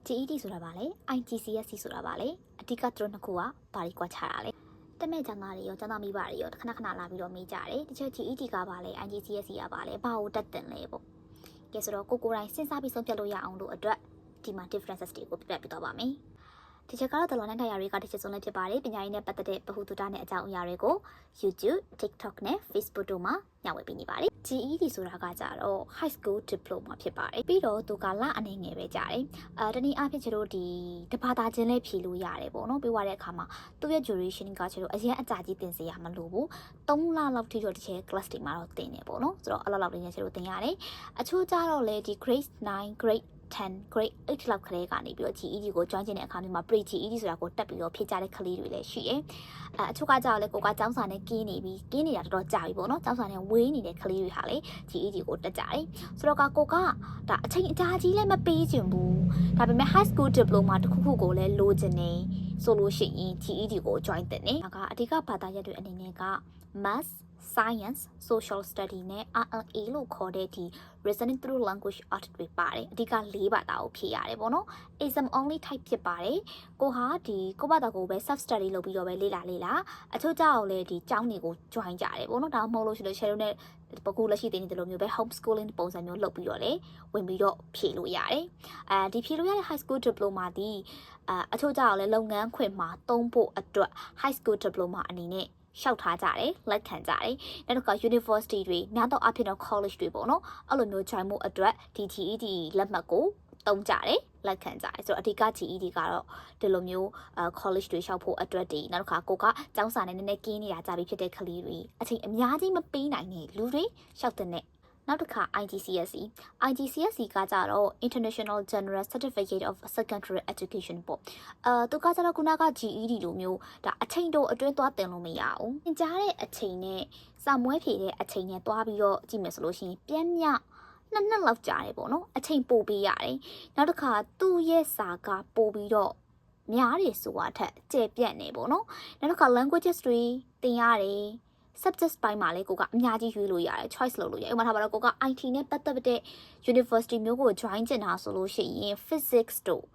GED ဆိုတာပါလေ IGCSE ဆိုတာပါလေအဓိကသူတို့နှစ်ခုကဘာတွေကွာခြားတာလဲတမဲ့ကျောင်းသားတွေရောကျောင်းသားမိဘတွေရောခဏခဏလာပြီးတော့မေးကြတယ်တချို့ GED ကပါလေ IGCSE ကပါလေဘာကိုတက်တင်လဲပေါ့ကဲဆိုတော့ကိုယ်တိုင်စဉ်းစားပြီးဆုံးဖြတ်လို့ရအောင်လို့အတွက်ဒီမှာ differences တွေကိုပြပြသွားပါမယ်ဒီချက်ကတော့တော်တော်နဲ့တရားတွေကတစ်ချက်စုံလည်းဖြစ်ပါတယ်ပညာရေးနဲ့ပတ်သက်တဲ့ဗဟုသုတနဲ့အကြောင်းအရာတွေကို YouTube, TikTok နဲ့ Facebook တို့မှာညဝေပေးနေပါတယ် GED ဆိုတာကကြတော့ High School Diploma ဖြစ်ပါတယ်ပြီးတော့သူကလအနေငယ်ပဲကြားတယ်တနည်းအားဖြင့်ကျတို့ဒီတဘာသာချင်းလေးဖြေလို့ရတယ်ပေါ့နော်ပြီးသွားတဲ့အခါမှာသူ့ရဲ့ duration ကကျတို့အရင်အကြာကြီးသင်စေရမလို့ဘူး3လလောက်ထိတော့တစ်ချက် class တွေမှာတော့သင်နေပေါ့နော်ဆိုတော့အဲ့လောက်လေးနဲ့ကျတို့သင်ရတယ်အချို့ကြတော့လေဒီ grade 9 grade 10 grade 8လောက်ကလေးကနေပြီးတော့ GED ကို join ချင်တဲ့အခါမျိုးမှာ pre GED ဆိုတာကိုတက်ပြီးတော့ဖြည့်ကြတဲ့ကလေးတွေလည်းရှိတယ်အချို့ကကြောက်လဲကိုကကျောင်းစာနဲ့ကင်းနေတာတော်တော်ကြာပြီပေါ့နော်ကျောင်းစာနဲ့ဝေးနေတဲ့ကလေးတွေဟာလေ GED ကိုတက်ကြတယ်ဆိုတော့ကိုကဒါအချိန်အကြာကြီးလည်းမပေးချင်ဘူးဒါပေမဲ့ high school diploma တစ်ခုခုကိုလည်းလိုချင်နေဆိုလို့ရှိရင် GED ကို join တင်နေဒါကအဓိကဘာသာရပ်တွေအနေနဲ့က math Science, Social Study နဲ့ RLA လို့ခေါ်တဲ့ဒီ Reasoning through Language Art တွေပါတယ်အဓိက၄ဘာသာကိုဖြည့်ရတယ်ပေါ့နော် exam only type ဖြစ်ပါတယ်ကိုဟာဒီကိုဘာသာကိုပဲ self study လုပ်ပြီးတော့ပဲလေ့လာအချို့ကြောက်လဲဒီကျောင်းတွေကို join ကြတယ်ပေါ့နော်ဒါမှမဟုတ်လို့ရှိလို့ share နဲ့ပကူလက်ရှိတင်နေတယ်လို့မျိုးပဲ homeschooling ပုံစံမျိုးလုပ်ပြီးတော့လေဝင်ပြီးတော့ဖြည့်လို့ရတယ်ဒီဖြည့်လို့ရတဲ့ high school diploma ဒီအချို့ကြောက်လဲလုပ်ငန်းခွင်မှာသုံးဖို့အတွက် high school diploma အနေနဲ့ရှောက်ထားကြတယ်လက်ခံကြတယ်နောက်တစ်ခါ university တွေများတော့အဖြစ်တော့ college တွေပေါ့နော်အဲ့လိုမျိုး join မှုအတွက်ဒီ GED လက်မှတ်ကိုတုံးကြတယ်လက်ခံကြတယ်ဆိုတော့အဓိက GED ကတော့ဒီလိုမျိုးcollege တွေရှောက်ဖို့အတွက်ဒီနောက်တစ်ခါကိုကကျောင်းစာနဲ့နည်းနည်းကင်းနေတာကြပြီဖြစ်တဲ့ကလေးတွေအချိန်အများကြီးမပေးနိုင်တဲ့လူတွေရှောက်တဲ့နောက်တစ်ခါ IGCSE ကကြတော့ International General Certificate of Secondary Education ပေါ့သူကကြတော့ခုနက GED လိုမျိုးဒါအချိန်တိုအတွင်းသွားတင်လို့မရဘူးသင်ကြားတဲ့အချိန်နဲ့စာမွေးဖြေတဲ့အချိန်နဲ့သွားပြီးတော့ကြည့်မယ်ဆိုလို့ရှိရင်ပြန်မြနှစ်လောက်ကြာတယ်ပေါ့နော်အချိန်ပိုပေးရတယ်နောက်တစ်ခါသူ့ရဲ့စာကပိုပြီးတော့များတယ်ဆိုတာထက်ကျေပြန့်နေပေါ့နော်နောက်တစ်ခါ languages တွေသင်ရတယ် subject ပိုင်းမှာလေကိုကအများကြီးရွေးလို့ရတယ် choice လုပ်လို့ရတယ်ဥပမာထားပါတော့ကိုက IT နဲ့ပတ်သက်တဲ့ university မျိုးကို join ကျင်တာဆိုလို့ရှိရင် physics တို့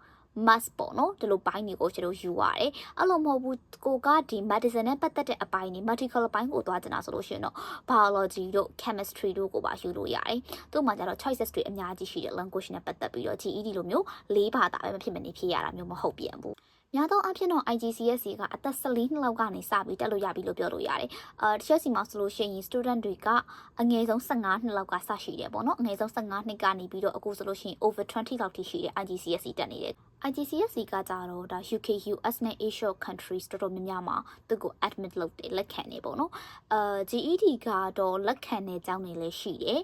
math ပေါ့နော်ဒီလိုပိုင်းတွေကိုကျွန်တော်ယူရတယ်အဲ့လိုမဟုတ်ဘူးကိုကဒီ medicine နဲ့ပတ်သက်တဲ့အပိုင်းတွေ medical အပိုင်းကိုသွားကျင်တာဆိုလို့ရှိရင်တော့ biology တို့ chemistry တို့ကိုပါယူလို့ရတယ်သူ့မှာကျတော့ choices တွေအများကြီးရှိတယ် language နဲ့ပတ်သက်ပြီးတော့ GED လိုမျိုး၄ဘာသာပဲမဖြစ်မနေဖြည့်ရတာမျိုးမဟုတ်ပြန်ဘူးများသောအားဖြင့်တော့ IGCSE ကအသက်14နှစ်လောက်ကနေစပြီးတက်လို့ရပြီလို့ပြောလို့ရတယ်တချို့စီမှာဆိုလို့ရှိရင် student တွေကအငယ်ဆုံး15နှစ်လောက်ကစရှိတယ်ပေါ့နော်အငယ်ဆုံး15နှစ်ကနေပြီးတော့အခုဆိုလို့ရှိရင် over 20လောက်ထိရှိတယ် IGCSE တက်နေတယ် IGCSE ကကြတော့ဒါ UK US နဲ့ Asia countries တော်တော်များများမှာသူကို admit လုပ်တယ်လက်ခံနေပေါ့နော်GED ကတော့လက်ခံတဲ့ကျောင်းတွေလည်းရှိတယ်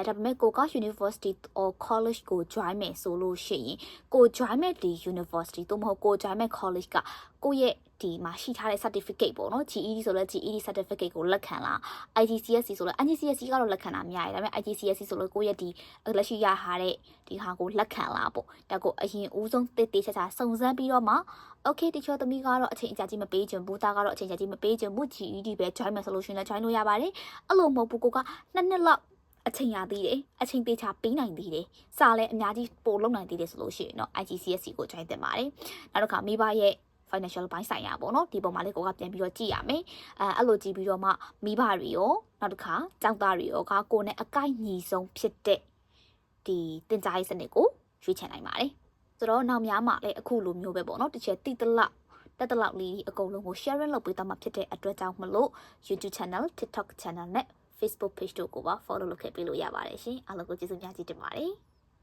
ဒါပေမဲ့ကိုက university or college ကို join မယ်ဆိုလို့ရှိရင်ကို join မဲ့ဒီ university သို့မဟုတ်ကို join မဲ့ college ကကိုရဲ့ဒီမှာရှိထားတဲ့ certificate ပေါ့နော် GED ဆိုလဲ GED certificate ကိုလက်ခံလား IGCSE ဆိုလဲ IGCSE ကတော့လက်ခံတာများတယ်ဒါပေမဲ့ IGCSE ဆိုလို့ကိုရဲ့ဒီလက်ရှိရထားတဲ့ဒီဟာကိုလက်ခံလားပေါ့ဒါကိုအရင်ဦးဆုံးတေးချာစုံစမ်းပြီးတော့မှ okay တချို့သမီးကတော့အချိန်အကြာကြီးမပေးချင်ဘူးသားကတော့အချိန်အကြာကြီးမပေးချင်ဘူး GED ပဲ join မယ်ဆိုလို့ရှိရင်လည်း join လို့ရပါတယ်အဲ့လိုမဟုတ်ဘူးကိုက2နှစ်လောက်အချိန်ရသေးတယ်အချိန်ပေးချပေးနိုင်သေးတယ်စာလည်းအများကြီးပို့လုပ်နိုင်သေးတယ်ဆိုလို့ရှိရင်တော့ IGCSE ကို join တင်ပါတယ်နောက်တစ်ခါမိဘရဲ့ financial ဘိုင်းဆိုင်ရာပေါ့နော်ဒီပုံမှာလေးကိုကပြန်ပြီးတော့ကြည့်ရမယ်အဲ့လိုကြည့်ပြီးတော့မှမိဘတွေရောနောက်တစ်ခါကျောင်းသားတွေရောကကိုနဲ့အကိုက်ညီဆုံးဖြစ်တဲ့ဒီတင်ကြားရေးစနစ်ကိုရွေးချယ်နိုင်ပါတယ်ဆိုတော့နောက်များမှာလည်းအခုလိုမျိုးပဲပေါ့နော်တစ်ချက်တိတလောက်တက်တလောက်လေးအကုန်လုံးကို sharing လုပ်ပေးသွားမှာဖြစ်တဲ့အတွက်ကြောင့်မလို့ YouTube channel TikTok channel နဲ့ Facebook page တို့ကိုပါ follow လုပ်ခဲ့ပေးလို့ရပါတယ်ရှင်အားလုံးကိုကျေးဇူးများကြီးတင်ပါတယ်